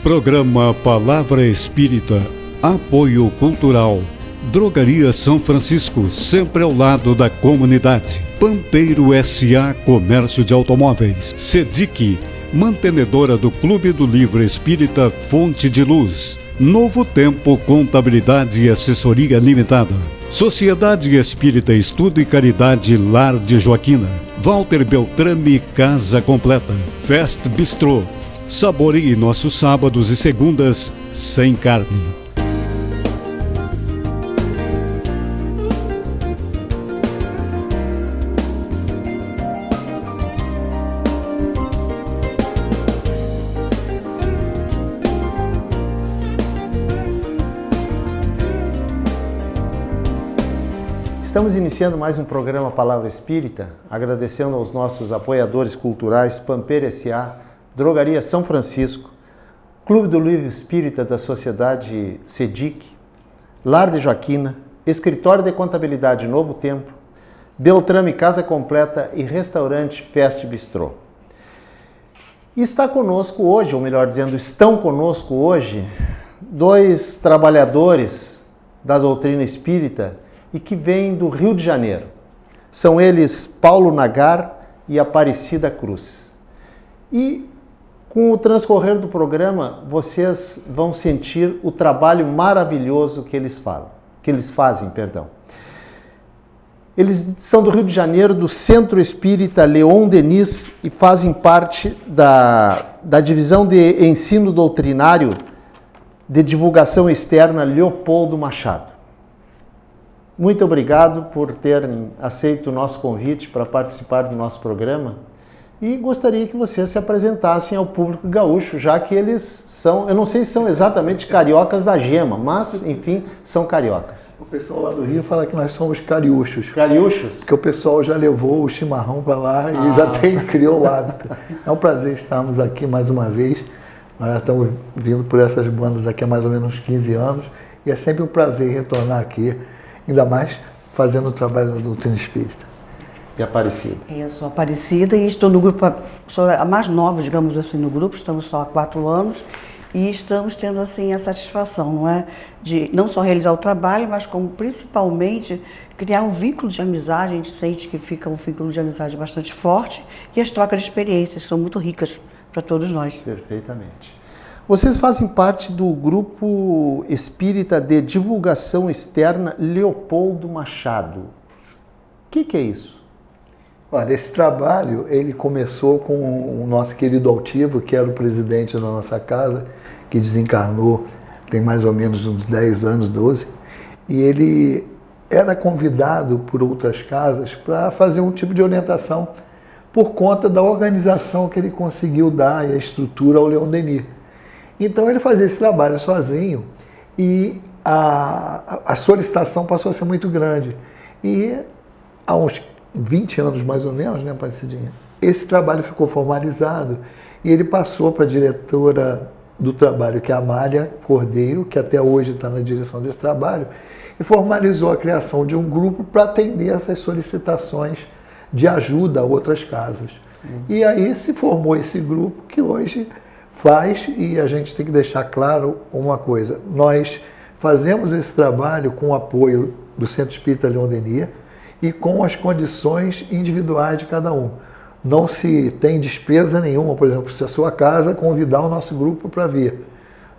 Programa Palavra Espírita, apoio cultural. Drogaria São Francisco, sempre ao lado da comunidade. Pampeiro S.A. Comércio de Automóveis. SEDIC, mantenedora do Clube do Livro Espírita Fonte de Luz. Novo Tempo Contabilidade e Assessoria Limitada. Sociedade Espírita Estudo e Caridade Lar de Joaquina. Walter Beltrame Casa Completa. Fest Bistrô. Saboreie nossos sábados e segundas sem carne. Estamos iniciando mais um programa Palavra Espírita, agradecendo aos nossos apoiadores culturais Pampeiro S.A., Drogaria São Francisco, Clube do Livro Espírita da Sociedade SEDIC, Lar de Joaquina, Escritório de Contabilidade Novo Tempo, Beltrame Casa Completa e Restaurante Fest Bistrô. E está conosco hoje, ou melhor dizendo, estão conosco hoje, dois trabalhadores da doutrina espírita e que vêm do Rio de Janeiro. São eles Paulo Nagar e Aparecida Cruz. E com o transcorrer do programa, vocês vão sentir o trabalho maravilhoso que eles fazem. Eles são do Rio de Janeiro, do Centro Espírita Leon Denis e fazem parte da divisão de ensino doutrinário de divulgação externa Leopoldo Machado. Muito obrigado por terem aceito o nosso convite para participar do nosso programa e gostaria que vocês se apresentassem ao público gaúcho, já que eles são, eu não sei se são exatamente cariocas da gema, mas, enfim, são cariocas. O pessoal lá do Rio fala que nós somos cariúchos. Cariúchos? Porque o pessoal já levou o chimarrão para lá e criou o hábito. É um prazer estarmos aqui mais uma vez. Nós já estamos vindo por essas bandas aqui há mais ou menos 15 anos e é sempre um prazer retornar aqui, ainda mais fazendo o trabalho da doutrina espírita. E Aparecida? Eu sou Aparecida e estou no grupo, sou a mais nova, digamos assim, no grupo, estamos só há 4 anos e estamos tendo assim a satisfação, não é? De não só realizar o trabalho, mas como principalmente criar um vínculo de amizade. A gente sente que fica um vínculo de amizade bastante forte e as trocas de experiências são muito ricas para todos nós. Perfeitamente. Vocês fazem parte do grupo espírita de divulgação externa Leopoldo Machado. O que é isso? Olha, esse trabalho, ele começou com o nosso querido Altivo, que era o presidente da nossa casa, que desencarnou tem mais ou menos uns 10 anos, 12, e ele era convidado por outras casas para fazer um tipo de orientação por conta da organização que ele conseguiu dar e a estrutura ao Leon Denis. Então ele fazia esse trabalho sozinho e a solicitação passou a ser muito grande. E há uns 20 anos mais ou menos, né, Aparecidinha? Esse trabalho ficou formalizado e ele passou para a diretora do trabalho, que é a Amália Cordeiro, que até hoje está na direção desse trabalho, e formalizou a criação de um grupo para atender essas solicitações de ajuda a outras casas. E aí se formou esse grupo que hoje faz, e a gente tem que deixar claro uma coisa, nós fazemos esse trabalho com o apoio do Centro Espírita Leon Denis e com as condições individuais de cada um. Não se tem despesa nenhuma, por exemplo, se a sua casa convidar o nosso grupo para vir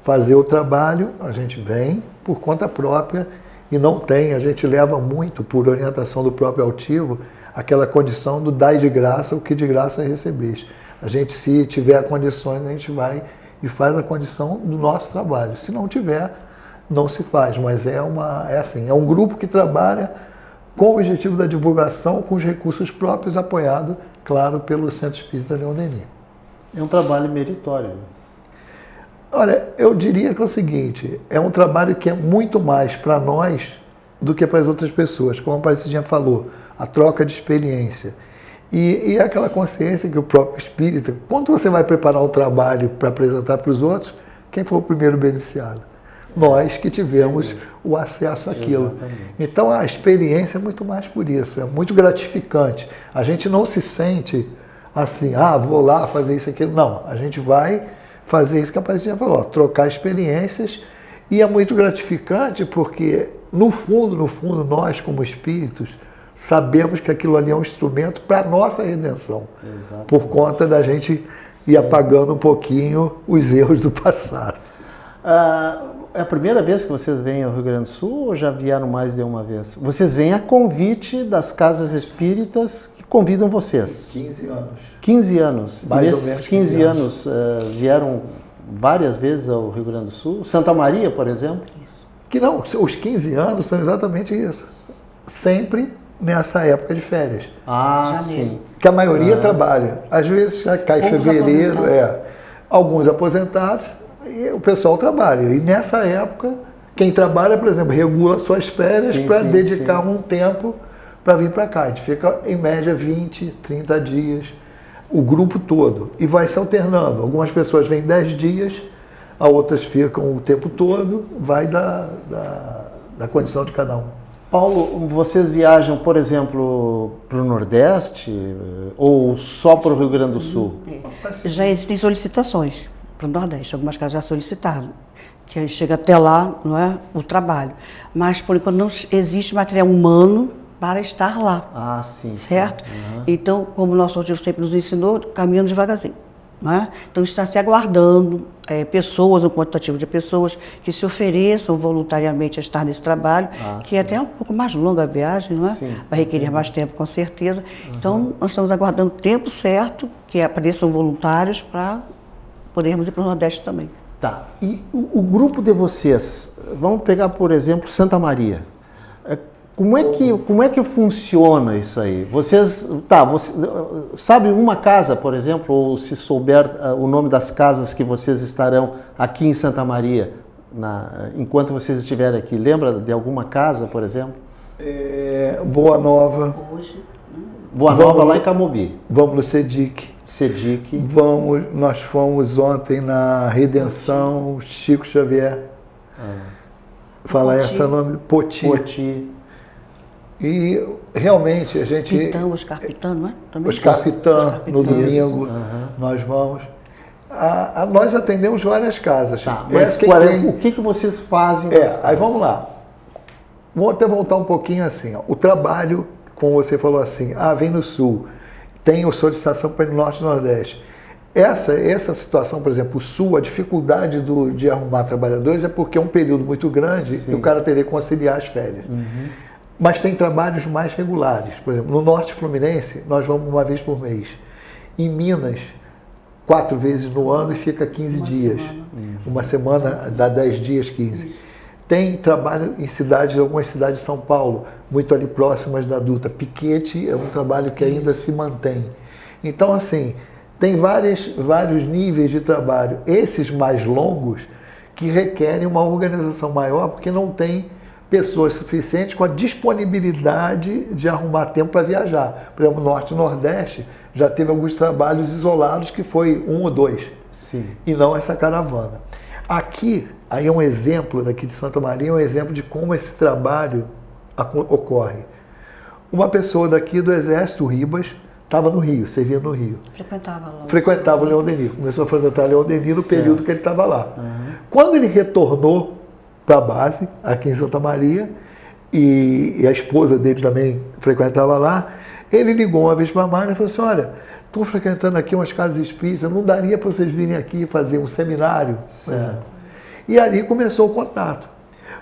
fazer o trabalho, a gente vem por conta própria e não tem, a gente leva muito por orientação do próprio Altivo, aquela condição do dai de graça o que de graça recebeis. A gente, se tiver condições, a gente vai e faz a condição do nosso trabalho. Se não tiver, não se faz, mas é um grupo que trabalha com o objetivo da divulgação, com os recursos próprios, apoiado, claro, pelo Centro Espírita Leon Denis. É um trabalho meritório. Olha, eu diria que é o seguinte, é um trabalho que é muito mais para nós do que para as outras pessoas, como a Aparecidinha falou, a troca de experiência. E aquela consciência que o próprio espírita, quando você vai preparar o trabalho para apresentar para os outros, quem foi o primeiro beneficiado? Nós que tivemos o acesso àquilo. Exatamente. Então a experiência é muito mais por isso, é muito gratificante. A gente não se sente assim, vou lá fazer isso, aquilo. Não, a gente vai fazer isso que a Aparecida falou, trocar experiências, e é muito gratificante porque, no fundo, nós como espíritos, sabemos que aquilo ali é um instrumento para a nossa redenção. Exatamente. Por conta da gente ir apagando um pouquinho os erros do passado. É a primeira vez que vocês vêm ao Rio Grande do Sul ou já vieram mais de uma vez? Vocês vêm a convite das casas espíritas que convidam vocês. 15 anos. 15 anos. Mais e nesses 15 anos vieram várias vezes ao Rio Grande do Sul? Santa Maria, por exemplo? Isso. Que não, os 15 anos são exatamente isso. Sempre nessa época de férias. Sim. Que a maioria trabalha. Às vezes já cai fevereiro, alguns aposentados, e o pessoal trabalha. E nessa época, quem trabalha, por exemplo, regula suas férias para dedicar um tempo para vir para cá. A gente fica, em média, 20, 30 dias, o grupo todo. E vai se alternando. Algumas pessoas vêm 10 dias, as outras ficam o tempo todo, vai da condição de cada um. Paulo, vocês viajam, por exemplo, para o Nordeste ou só para o Rio Grande do Sul? Já existem solicitações para o Nordeste, algumas casas já solicitaram, que aí chega até lá, não é, o trabalho. Mas, por enquanto, não existe material humano para estar lá, certo? Uhum. Então, como o nosso objetivo sempre nos ensinou, caminhando devagarzinho. Né? Então está se aguardando pessoas, um quantitativo de pessoas que se ofereçam voluntariamente a estar nesse trabalho, que é até um pouco mais longa a viagem, não é? Vai requerer mais tempo, com certeza. Então nós estamos aguardando o tempo certo que apareçam voluntários para podermos ir para o Nordeste também. Tá. E o grupo de vocês, vamos pegar por exemplo Santa Maria. Como é que funciona isso aí? Você sabe uma casa, por exemplo, ou se souber o nome das casas que vocês estarão aqui em Santa Maria, enquanto vocês estiverem aqui? Lembra de alguma casa, por exemplo? Boa Nova. Boa Nova, lá em Camobi. Vamos no Sedic. Nós fomos ontem na Redenção Chico Xavier. Fala esse nome, Poti. E realmente a gente... Oscar Pitã, não é? Também Oscar Pitã, no domingo, nós vamos. Nós atendemos várias casas. Mas o que vocês fazem? Aí vamos lá. Vamos até voltar um pouquinho assim. O trabalho, como você falou assim, vem no Sul, tem solicitação para ir no Norte e Nordeste. Essa situação, por exemplo, o Sul, a dificuldade de arrumar trabalhadores é porque é um período muito grande e o cara teria que conciliar as férias. Mas tem trabalhos mais regulares. Por exemplo, no Norte Fluminense, nós vamos uma vez por mês. Em Minas, 4 vezes no ano e fica 15 dias. Uma semana dá 10 dias, 15. Tem trabalho em algumas cidades de São Paulo, muito ali próximas da Dutra. Piquete é um trabalho que ainda se mantém. Então, assim, tem vários níveis de trabalho. Esses mais longos que requerem uma organização maior, porque não tem pessoas suficientes com a disponibilidade de arrumar tempo para viajar. Por exemplo, Norte e Nordeste já teve alguns trabalhos isolados que foi 1 ou 2. E não essa caravana. Aqui, aí é um exemplo daqui de Santa Maria, um exemplo de como esse trabalho ocorre. Uma pessoa daqui do Exército, Ribas, estava no Rio, servia no Rio. Frequentava o Leão Denis. Começou a frequentar o Leão Denis no período que ele estava lá. Quando ele retornou para a base, aqui em Santa Maria, e a esposa dele também frequentava lá, ele ligou uma vez para a Mara e falou assim, olha, estou frequentando aqui umas casas espíritas, não daria para vocês virem aqui fazer um seminário? E ali começou o contato.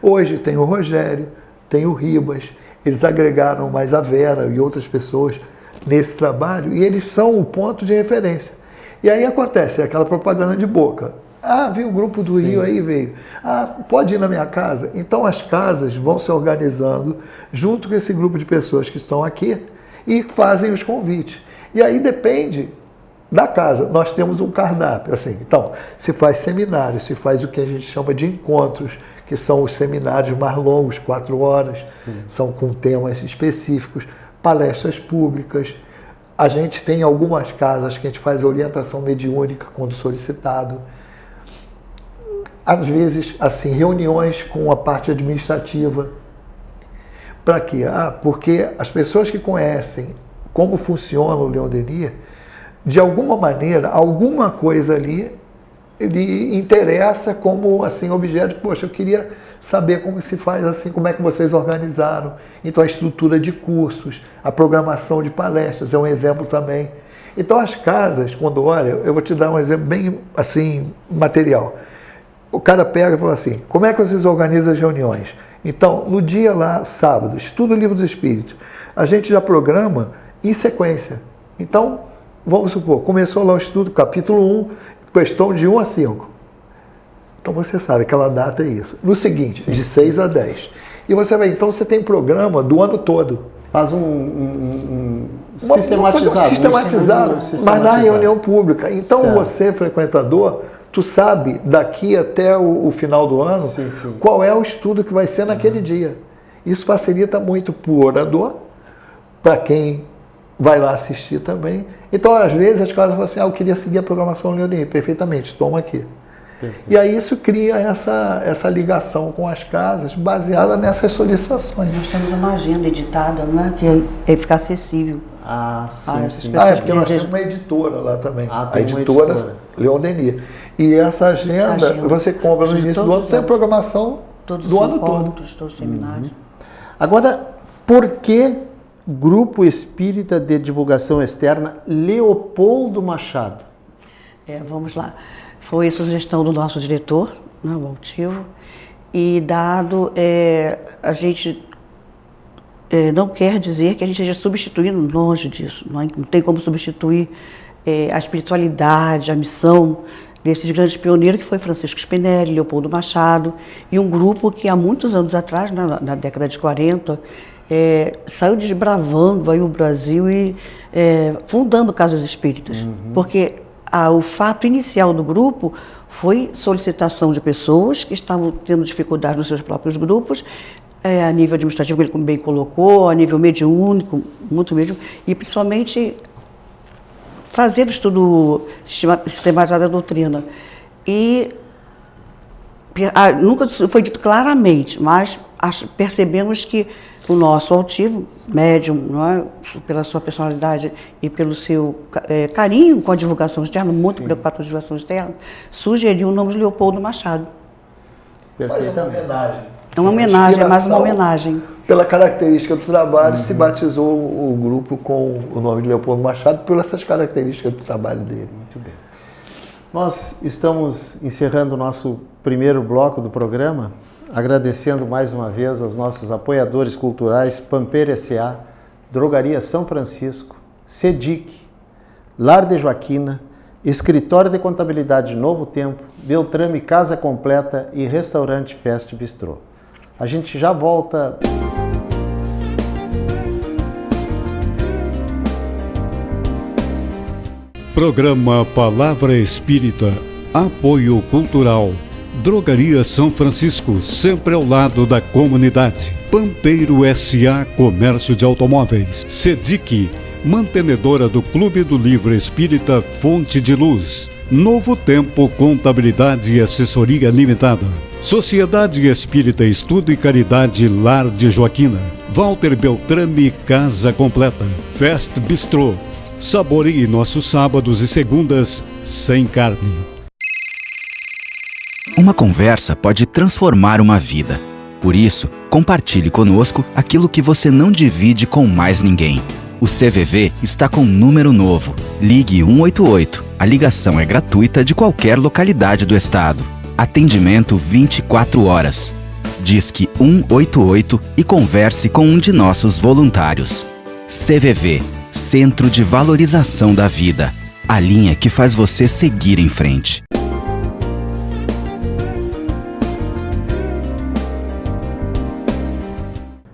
Hoje tem o Rogério, tem o Ribas, eles agregaram mais a Vera e outras pessoas nesse trabalho, e eles são o ponto de referência. E aí acontece aquela propaganda de boca. Viu o grupo do Rio aí, veio. Pode ir na minha casa? Então as casas vão se organizando junto com esse grupo de pessoas que estão aqui e fazem os convites. E aí depende da casa. Nós temos um cardápio. Assim, então, se faz seminário, se faz o que a gente chama de encontros, que são os seminários mais longos, 4 horas, são com temas específicos, palestras públicas. A gente tem algumas casas que a gente faz orientação mediúnica quando solicitado. Às vezes, assim, reuniões com a parte administrativa. Para quê? Porque as pessoas que conhecem como funciona o Leão Denis, de alguma maneira, alguma coisa ali lhe interessa como assim, objeto, poxa, eu queria saber como se faz assim, como é que vocês organizaram. Então a estrutura de cursos, a programação de palestras é um exemplo também. Então as casas, quando olha, eu vou te dar um exemplo bem assim, material. O cara pega e fala assim, como é que vocês organizam as reuniões? Então, no dia lá, sábado, estuda o Livro dos Espíritos, a gente já programa em sequência. Então, vamos supor, começou lá o estudo, capítulo 1, questão de 1 a 5. Então você sabe, aquela data é isso. No seguinte, sim, de 6 a 10. E você vai, então você tem programa do ano todo. Faz sistematizado, mas na reunião pública. Então certo. Você, frequentador, tu sabe daqui até o final do ano, sim, sim, qual é o estudo que vai ser naquele dia. Isso facilita muito para o orador, para quem vai lá assistir também. Então, às vezes, as casas falam assim, eu queria seguir a programação Leonir, perfeitamente, toma aqui. Perfeito. E aí isso cria essa ligação com as casas, baseada nessas solicitações. Nós temos uma agenda editada, não é? Que fica acessível. Ah, sim, sim. Porque nós temos uma editora lá também. A editora Leon Denis. E essa agenda você compra no início do ano, tem a programação do ano todo. Todos os seminários. Agora, por que Grupo Espírita de Divulgação Externa Leopoldo Machado? Vamos lá. Foi sugestão do nosso diretor, né, o Altivo, e dado, a gente não quer dizer que a gente esteja substituindo, longe disso, não tem como substituir a espiritualidade, a missão desses grandes pioneiros que foi Francisco Spinelli, Leopoldo Machado, e um grupo que há muitos anos atrás, na década de 40, saiu desbravando aí o Brasil e fundando casas espíritas, porque o fato inicial do grupo foi solicitação de pessoas que estavam tendo dificuldade nos seus próprios grupos, a nível administrativo, ele bem colocou, a nível mediúnico, muito mediúnico, e principalmente fazer o estudo sistematizado da doutrina. E nunca foi dito claramente, mas percebemos que o nosso altivo, médium, não é? Pela sua personalidade e pelo seu carinho com a divulgação externa, muito preocupado com a divulgação externa, sugeriu o nome de Leopoldo Machado. Perfeitamente. É uma homenagem, é mais uma homenagem. Pela característica do trabalho, se batizou o grupo com o nome de Leopoldo Machado, por essas características do trabalho dele. Muito bem. Nós estamos encerrando o nosso primeiro bloco do programa, agradecendo mais uma vez aos nossos apoiadores culturais, Pampeira S.A., Drogaria São Francisco, CEDIC, Lar de Joaquina, Escritório de Contabilidade Novo Tempo, Beltrame Casa Completa e Restaurante Fest Bistrô. A gente já volta. Programa Palavra Espírita, apoio cultural. Drogaria São Francisco, sempre ao lado da comunidade. Pampeiro S.A. Comércio de Automóveis. CEDIC, mantenedora do Clube do Livro Espírita Fonte de Luz. Novo Tempo Contabilidade e Assessoria Limitada. Sociedade Espírita Estudo e Caridade Lar de Joaquina. Walter Beltrame Casa Completa. Fest Bistrô. Saboreie nossos sábados e segundas sem carne. Uma conversa pode transformar uma vida. Por isso, compartilhe conosco aquilo que você não divide com mais ninguém. O CVV está com um número novo. Ligue 188. A ligação é gratuita de qualquer localidade do estado. Atendimento 24 horas. Disque 188 e converse com um de nossos voluntários. CVV, Centro de Valorização da Vida. A linha que faz você seguir em frente.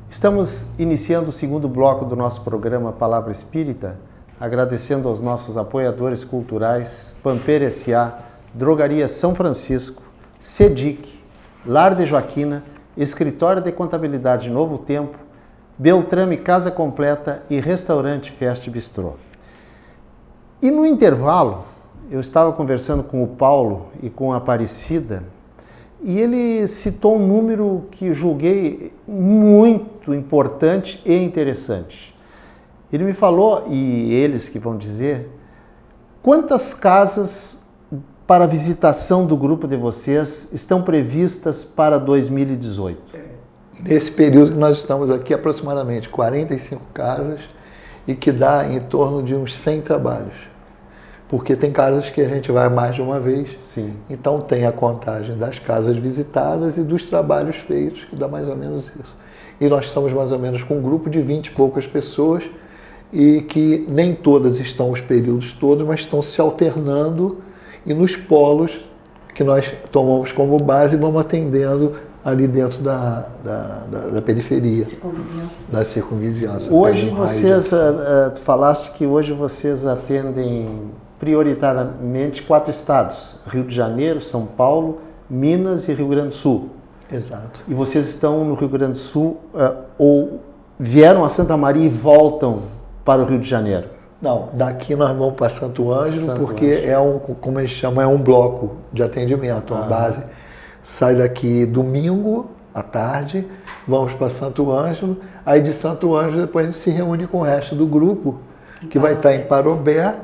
Estamos iniciando o segundo bloco do nosso programa Palavra Espírita, agradecendo aos nossos apoiadores culturais, Pampeira S.A., Drogaria São Francisco, CEDIC, Lar de Joaquina, Escritório de Contabilidade Novo Tempo, Beltrame Casa Completa e Restaurante Fest Bistrô. E no intervalo, eu estava conversando com o Paulo e com a Aparecida, e ele citou um número que julguei muito importante e interessante. Ele me falou, e eles que vão dizer, quantas casas para a visitação do grupo de vocês estão previstas para 2018? Nesse período que nós estamos aqui, aproximadamente 45 casas, e que dá em torno de uns 100 trabalhos. Porque tem casas que a gente vai mais de uma vez. Sim. Então tem a contagem das casas visitadas e dos trabalhos feitos, que dá mais ou menos isso. E nós estamos mais ou menos com um grupo de 20 e poucas pessoas, e que nem todas estão os períodos todos, mas estão se alternando, e nos polos que nós tomamos como base vamos atendendo ali dentro da periferia, da circunvizinhança. Hoje vocês, tu falaste que hoje vocês atendem prioritariamente 4 estados, Rio de Janeiro, São Paulo, Minas e Rio Grande do Sul. Exato. E vocês estão no Rio Grande do Sul ou vieram a Santa Maria e voltam para o Rio de Janeiro? Não, daqui nós vamos para Santo Ângelo, porque é um, como eles chamam, é um bloco de atendimento, a base. Sai daqui domingo à tarde, vamos para Santo Ângelo, aí de Santo Ângelo depois a gente se reúne com o resto do grupo, que vai estar em Parobé,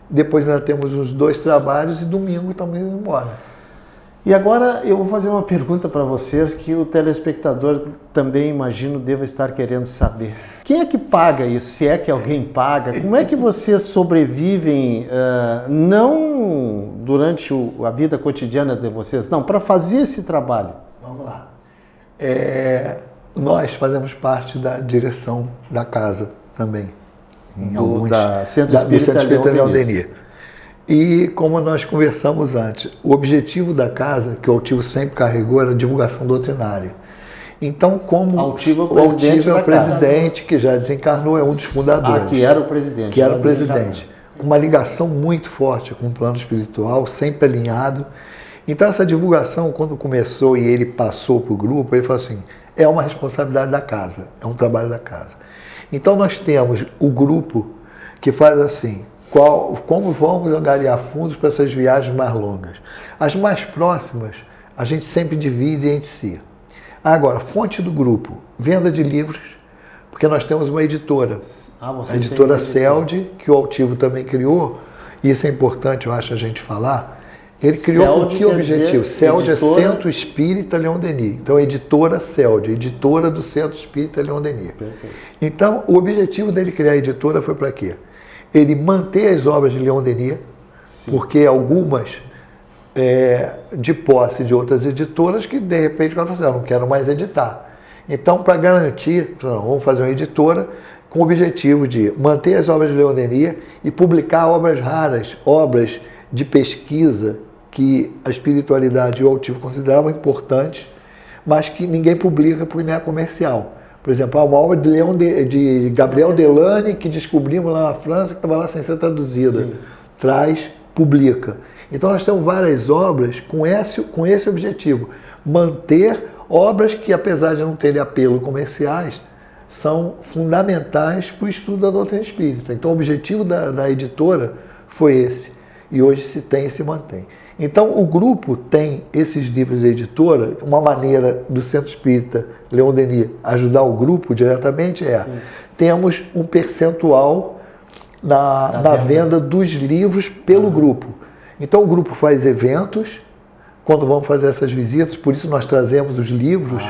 depois nós temos os 2 trabalhos e domingo também vamos embora. E agora eu vou fazer uma pergunta para vocês que o telespectador também, imagino, deva estar querendo saber. Quem é que paga isso? Se é que alguém paga? Como é que vocês sobrevivem, não durante a vida cotidiana de vocês, não, para fazer esse trabalho? Vamos lá. Nós fazemos parte da direção da casa também. Da Centro Espírita Leão Denis. E como nós conversamos antes, o objetivo da casa, que o Altivo sempre carregou, era a divulgação doutrinária. Então, como Altivo o presidente que já desencarnou, é um dos fundadores. Que era o presidente. Que era o presidente. Com uma ligação muito forte com o plano espiritual, sempre alinhado. Então, essa divulgação, quando começou e ele passou para o grupo, ele falou assim, é uma responsabilidade da casa, é um trabalho da casa. Então, nós temos o grupo que faz assim, como vamos angariar fundos para essas viagens mais longas. As mais próximas, a gente sempre divide entre si. Agora, fonte do grupo, venda de livros, porque nós temos uma editora. A editora CELD, que o Altivo também criou, e isso é importante, eu acho, a gente falar. Ele criou com que objetivo? CELD é Centro Espírita Leão Denis. Então, editora CELD, editora do Centro Espírita Leão Denis. Perfeito. Então, o objetivo dele criar a editora foi para quê? Ele manter as obras de Leão Denis, porque algumas de posse de outras editoras que, de repente, não quero mais editar. Então, para garantir, vamos fazer uma editora com o objetivo de manter as obras de Leão Denis e publicar obras raras, obras de pesquisa que a espiritualidade e o Altivo consideravam importantes, mas que ninguém publica porque não é comercial. Por exemplo, há uma obra de Gabriel Delany que descobrimos lá na França, que estava lá sem ser traduzida. Sim. Traz, publica. Então nós temos várias obras com esse objetivo. Manter obras que, apesar de não terem apelo comerciais, são fundamentais para o estudo da doutrina espírita. Então o objetivo da editora foi esse. E hoje se tem e se mantém. Então, o grupo tem esses livros de editora, uma maneira do Centro Espírita Leão Denis ajudar o grupo diretamente temos um percentual na venda dos livros pelo grupo. Então, o grupo faz eventos, quando vamos fazer essas visitas, por isso nós trazemos os livros,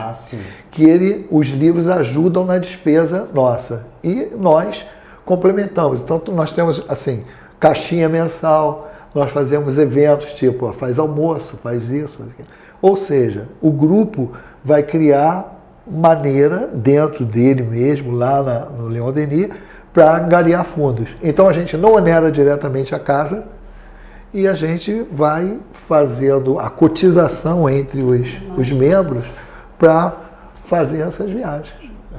os livros ajudam na despesa nossa. E nós complementamos. Então, nós temos, assim, caixinha mensal, nós fazemos eventos, tipo, faz almoço, faz isso, faz aquilo. Ou seja, o grupo vai criar maneira dentro dele mesmo, lá no Leão Denis, para angariar fundos. Então a gente não onera diretamente a casa e a gente vai fazendo a cotização entre os membros para fazer essas viagens.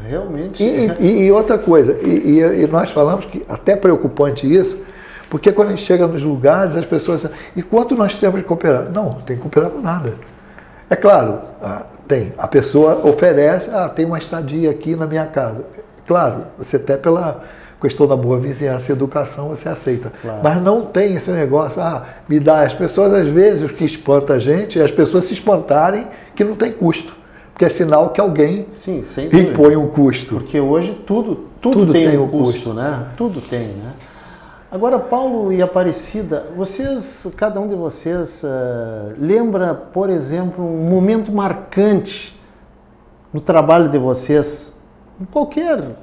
Realmente. E outra coisa, e nós falamos que até preocupante isso, porque quando a gente chega nos lugares, as pessoas dizem, e quanto nós temos de cooperar? Não tem que cooperar com nada. É claro, tem. A pessoa oferece, tem uma estadia aqui na minha casa. Claro, você até pela questão da boa vizinhança e educação, você aceita. Claro. Mas não tem esse negócio, me dá. As pessoas, às vezes, o que espanta a gente é as pessoas se espantarem que não tem custo. Porque é sinal que alguém impõe um custo. Porque hoje tudo tem um custo, né? Tudo tem, né? Agora, Paulo e Aparecida, cada um de vocês lembra, por exemplo, um momento marcante no trabalho de vocês, qualquer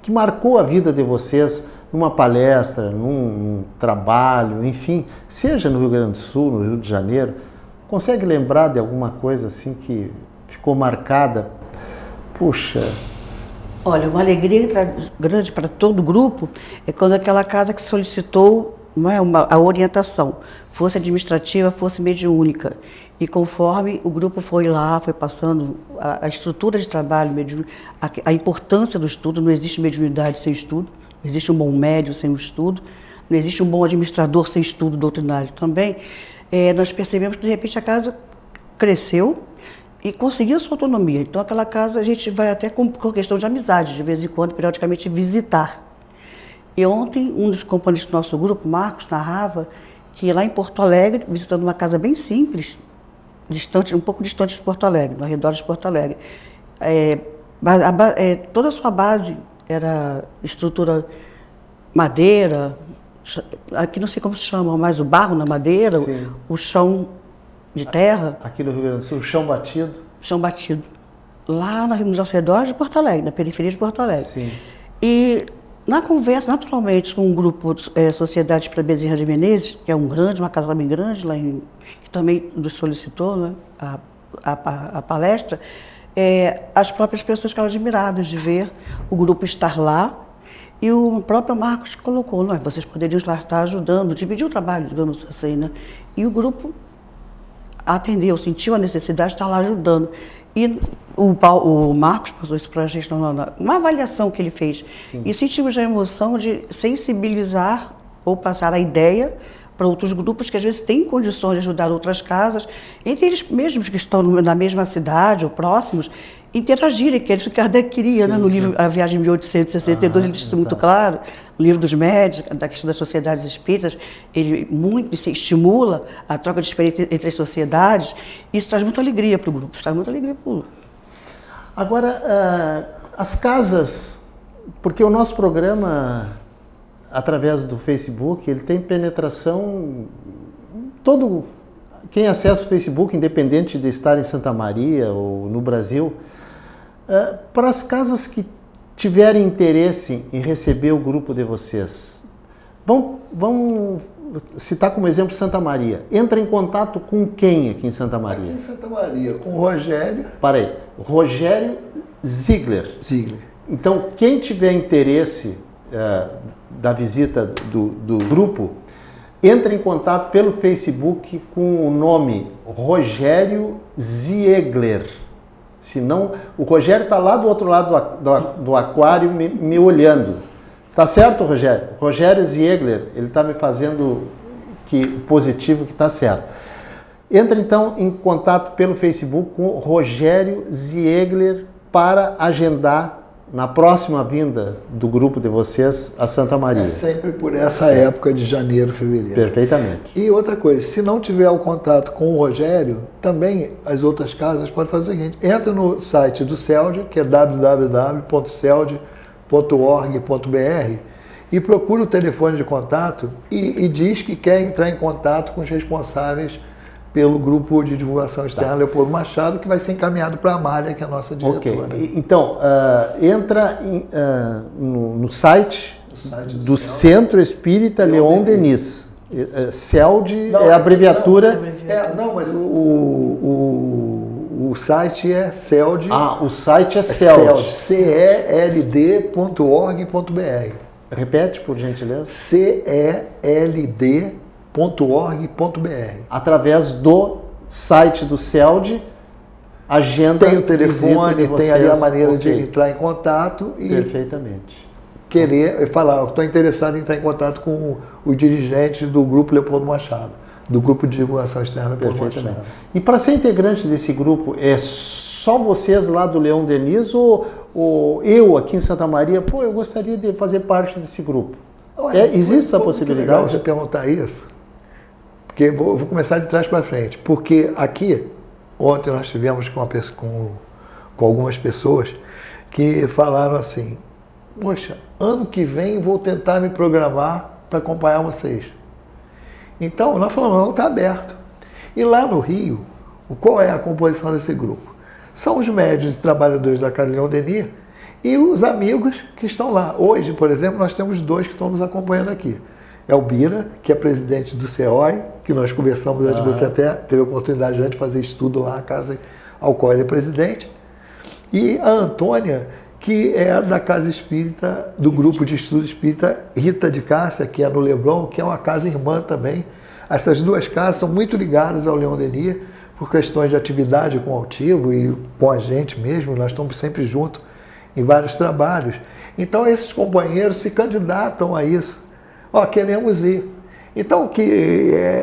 que marcou a vida de vocês, numa palestra, num trabalho, enfim, seja no Rio Grande do Sul, no Rio de Janeiro, consegue lembrar de alguma coisa assim que ficou marcada? Puxa... Olha, uma alegria grande para todo o grupo é quando aquela casa que solicitou a orientação, fosse administrativa, fosse mediúnica. E conforme o grupo foi lá, foi passando a estrutura de trabalho, a importância do estudo, não existe mediunidade sem estudo, não existe um bom médium sem o estudo, não existe um bom administrador sem estudo doutrinário também. Nós percebemos que, de repente, a casa cresceu e conseguiu sua autonomia. Então, aquela casa a gente vai até com questão de amizade, de vez em quando, periodicamente, visitar. E ontem, um dos componentes do nosso grupo, Marcos, narrava que lá em Porto Alegre, visitando uma casa bem simples, um pouco distante de Porto Alegre, no redor de Porto Alegre, toda a sua base era estrutura madeira, aqui não sei como se chama, mas o barro na madeira, o chão de terra. Aqui no Rio Grande do Sul, chão batido? Chão batido. Lá nos arredores de Porto Alegre, na periferia de Porto Alegre. Sim. E na conversa, naturalmente, com um grupo Sociedade para Bezerra de Menezes, que é uma casa bem grande, que também nos solicitou, né, a palestra, as próprias pessoas ficaram admiradas de ver o grupo estar lá. E o próprio Marcos colocou, vocês poderiam estar ajudando, dividir o trabalho, digamos assim, né? E o grupo atendeu, sentiu a necessidade de estar lá ajudando. E o Marcos passou isso para a gente, uma avaliação que ele fez. Sim. E sentimos a emoção de sensibilizar ou passar a ideia para outros grupos que às vezes têm condições de ajudar outras casas, entre eles mesmos que estão na mesma cidade ou próximos, interagirem, que é isso que Kardec queria, né? No livro A Viagem de 1862, ele disse muito claro, no livro dos médios, da questão das sociedades espíritas, ele muito se estimula a troca de experiência entre as sociedades, e isso traz muita alegria para o grupo, Agora, as casas, porque o nosso programa, através do Facebook, ele tem penetração, quem acessa o Facebook, independente de estar em Santa Maria ou no Brasil, para as casas que tiverem interesse em receber o grupo de vocês, vamos citar como exemplo Santa Maria. Entra em contato com quem aqui em Santa Maria? Aqui em Santa Maria, com o Rogério. Rogério Ziegler. Então, quem tiver interesse da visita do grupo, entra em contato pelo Facebook com o nome Rogério Ziegler. Senão, o Rogério está lá do outro lado do aquário me olhando. Tá certo, Rogério? Rogério Ziegler, ele está me fazendo positivo que está certo. Entra então em contato pelo Facebook com o Rogério Ziegler para agendar na próxima vinda do grupo de vocês a Santa Maria. Sempre por essa época de janeiro, fevereiro. Perfeitamente. E outra coisa, se não tiver o contato com o Rogério, também as outras casas podem fazer o seguinte: entra no site do CELD, que é www.celd.org.br, e procura o telefone de contato e diz que quer entrar em contato com os responsáveis pelo grupo de divulgação externa Leopoldo Machado, que vai ser encaminhado para a Amália, que é a nossa diretora. Ok. Então, entra no site do Centro Espírita Leon Denis. CELD é a abreviatura... Mas o site é CELD... o site é CELD. CELD.org.br. Repete, por gentileza. CELD.org.br. Através do site do CELD, agenda. Tem o telefone, tem ali a maneira de entrar em contato e perfeitamente falar: estou interessado em entrar em contato com o dirigente do grupo Leopoldo Machado, do grupo de divulgação externa Leopoldo Machado. E para ser integrante desse grupo, é só vocês lá do Leon Denis ou eu aqui em Santa Maria, eu gostaria de fazer parte desse grupo? Existe essa possibilidade? É legal você perguntar isso, porque eu vou começar de trás para frente. Porque aqui, ontem nós tivemos com algumas pessoas que falaram assim: poxa, ano que vem vou tentar me programar para acompanhar vocês. Então, nós falamos, não, está aberto. E lá no Rio, qual é a composição desse grupo? São os médios e trabalhadores da Casa Leon Denis e os amigos que estão lá. Hoje, por exemplo, nós temos 2 que estão nos acompanhando aqui. É o Bira, que é presidente do CEOI, que nós conversamos antes, você até teve a oportunidade de fazer estudo lá, a casa ao qual ele é presidente. E a Antônia, que é da Casa Espírita, do Grupo de Estudo Espírita Rita de Cássia, que é no Leblon, que é uma casa irmã também. Essas 2 casas são muito ligadas ao Leon Denis, por questões de atividade com o Altivo e com a gente mesmo, nós estamos sempre juntos em vários trabalhos. Então esses companheiros se candidatam a isso. Queremos ir. Então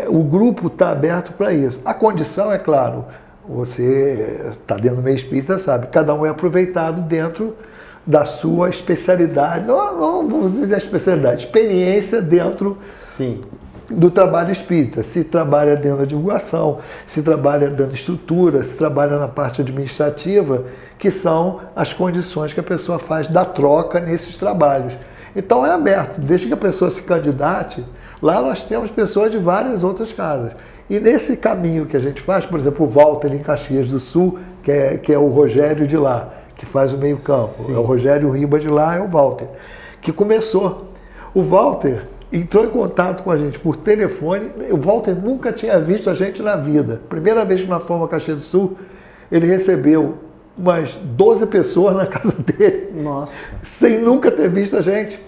o grupo está aberto para isso. A condição, é claro, você está dentro do meio espírita, sabe, cada um é aproveitado dentro da sua especialidade, não vamos dizer especialidade, experiência dentro Sim. do trabalho espírita. Se trabalha dentro da divulgação, se trabalha dando estrutura, se trabalha na parte administrativa, que são as condições que a pessoa faz da troca nesses trabalhos. Então é aberto, desde que a pessoa se candidate, lá nós temos pessoas de várias outras casas. E nesse caminho que a gente faz, por exemplo, o Walter em Caxias do Sul, que é o Rogério de lá, que faz o meio campo, é o Rogério Riba de lá, é o Walter, que começou. O Walter entrou em contato com a gente por telefone. O Walter nunca tinha visto a gente na vida. Primeira vez que nós fomos a Caxias do Sul, ele recebeu umas 12 pessoas na casa dele. Nossa. Sem nunca ter visto a gente,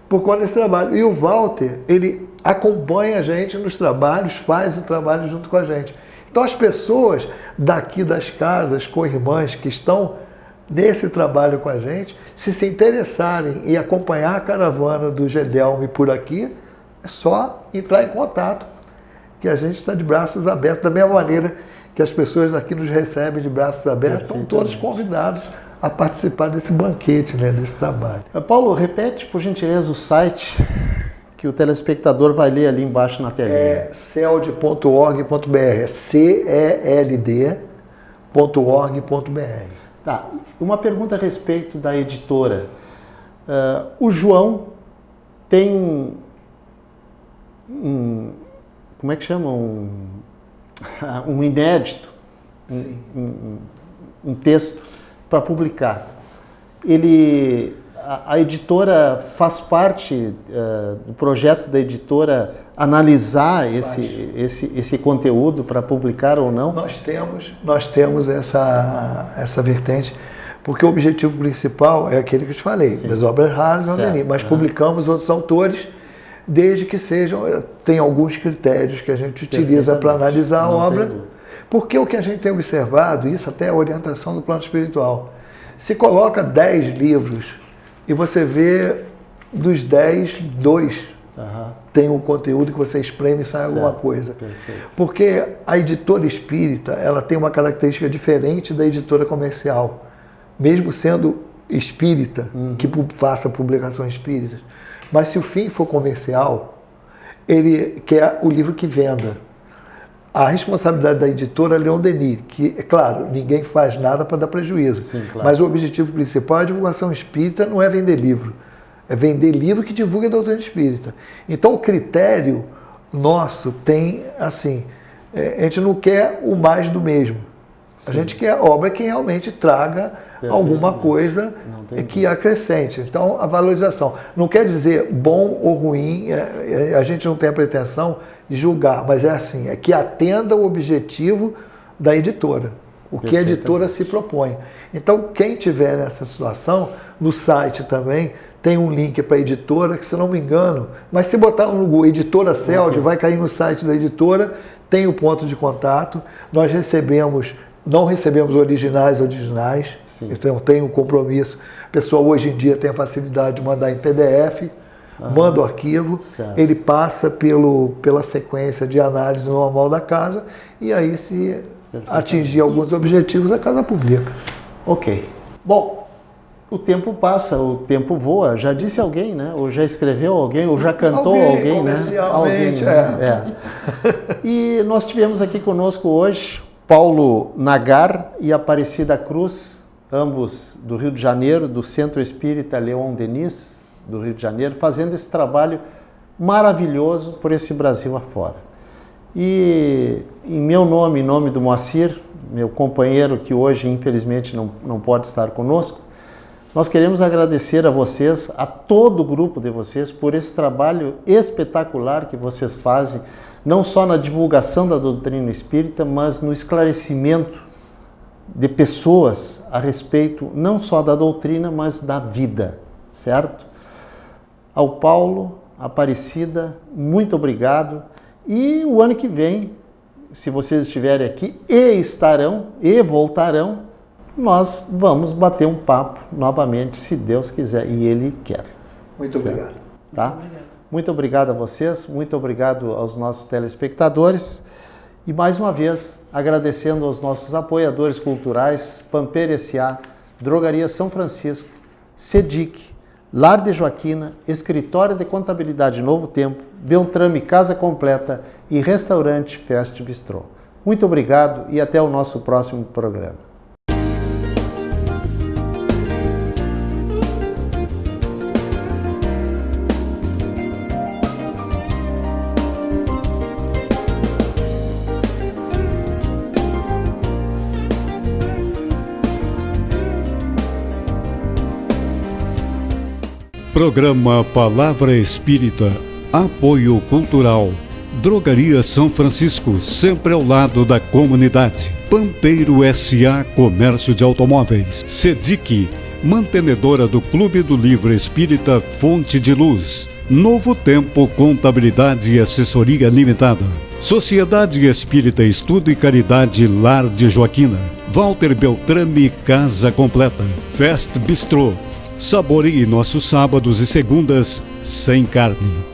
por conta desse trabalho. E o Walter, ele acompanha a gente nos trabalhos, faz o trabalho junto com a gente. Então as pessoas daqui das casas, co-irmãs que estão nesse trabalho com a gente, se interessarem e acompanhar a caravana do Gedelme por aqui, é só entrar em contato, que a gente está de braços abertos, da mesma maneira que as pessoas daqui nos recebem de braços abertos, estão todos convidados a participar desse banquete, né, desse trabalho. Paulo, repete, por gentileza, o site que o telespectador vai ler ali embaixo na telinha. É celd.org.br, é celd.org.br. Tá, uma pergunta a respeito da editora. O João tem como é que chama? Um inédito, um texto para publicar. A editora faz parte do projeto da editora analisar esse conteúdo para publicar ou não? Nós temos essa vertente, porque o objetivo principal é aquele que eu te falei, das obras raras, mas publicamos outros autores, desde que tem alguns critérios que a gente utiliza para analisar a obra, porque o que a gente tem observado, isso até é a orientação do plano espiritual, se coloca 10 livros e você vê dos 10, 2 tem um conteúdo que você espreme e sai alguma coisa. Perfeito. Porque a editora espírita, ela tem uma característica diferente da editora comercial. Mesmo sendo espírita, que faça publicações espíritas. Mas se o fim for comercial, ele quer o livro que venda. A responsabilidade da editora é Leon Denis, que, é claro, ninguém faz nada para dar prejuízo. Sim, claro. Mas o objetivo principal é a divulgação espírita, não é vender livro. É vender livro que divulga a doutrina espírita. Então o critério nosso tem, assim, a gente não quer o mais do mesmo. Sim. A gente quer obra que realmente traga alguma coisa que acrescente. Então a valorização. Não quer dizer bom ou ruim, a gente não tem a pretensão de julgar, mas é assim, é que atenda o objetivo da editora, o que a editora se propõe. Então quem tiver nessa situação, no site também, tem um link para a editora, que se não me engano, mas se botar no Google Editora CELD, vai cair no site da editora, tem o ponto de contato, nós não recebemos originais, então tem um compromisso, a pessoa hoje em dia tem a facilidade de mandar em PDF, manda o arquivo, ele passa pela sequência de análise normal da casa, e aí se atingir alguns objetivos, a casa publica. Ok. Bom, o tempo passa, o tempo voa. Já disse alguém, né? Ou já escreveu alguém, ou já cantou alguém, né? Alguém, né? E nós tivemos aqui conosco hoje Paulo Nagar e Aparecida Cruz, ambos do Rio de Janeiro, do Centro Espírita Leon Denis. do Rio de Janeiro, fazendo esse trabalho maravilhoso por esse Brasil afora. E em meu nome, em nome do Moacir, meu companheiro que hoje infelizmente não pode estar conosco, nós queremos agradecer a vocês, a todo o grupo de vocês, por esse trabalho espetacular que vocês fazem, não só na divulgação da doutrina espírita, mas no esclarecimento de pessoas a respeito não só da doutrina, mas da vida, certo? Ao Paulo, Aparecida, muito obrigado. E o ano que vem, se vocês estiverem aqui e voltarão, nós vamos bater um papo novamente, se Deus quiser e Ele quer. Muito obrigado. Tá? Muito obrigado a vocês, muito obrigado aos nossos telespectadores. E mais uma vez, agradecendo aos nossos apoiadores culturais, Pampeiro S.A., Drogaria São Francisco, Sedic, Lar de Joaquina, Escritório de Contabilidade Novo Tempo, Beltrame Casa Completa e Restaurante Fest Bistrô. Muito obrigado e até o nosso próximo programa. Programa Palavra Espírita, apoio cultural. Drogaria São Francisco, sempre ao lado da comunidade. Pampeiro S.A. Comércio de Automóveis. Sedic, mantenedora do Clube do Livro Espírita Fonte de Luz. Novo Tempo Contabilidade e Assessoria Limitada. Sociedade Espírita Estudo e Caridade Lar de Joaquina. Walter Beltrame Casa Completa. Fest Bistrô. Saboreie nossos sábados e segundas sem carne.